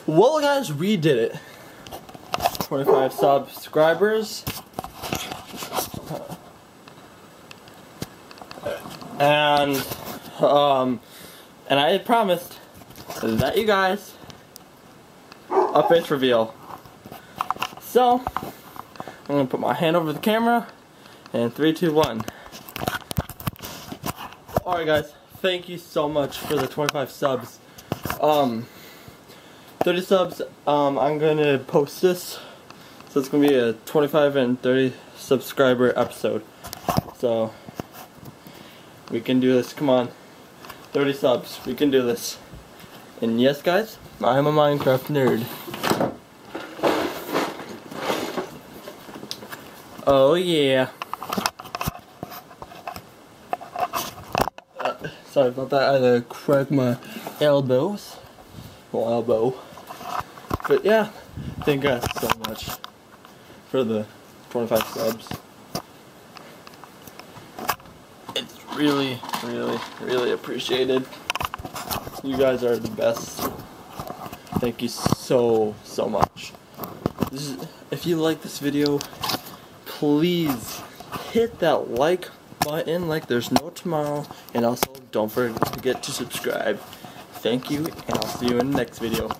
Well, guys, we did it. 25 subscribers. And I had promised that you guys a face reveal. So, I'm gonna put my hand over the camera, and 3, 2, 1. Alright guys, thank you so much for the 25 subs. 30 subs, I'm gonna post this. So it's gonna be a 25 and 30 subscriber episode. So, we can do this, come on. 30 subs, we can do this. And yes guys, I am a Minecraft nerd. Oh yeah. Sorry about that, I had to crack my elbows. Well, elbow. But yeah, thank you guys so much for the 25 subs. It's really, really, really appreciated. You guys are the best. Thank you so much. If you like this video, please hit that like button like there's no tomorrow, and also don't forget to subscribe. Thank you, and I'll see you in the next video.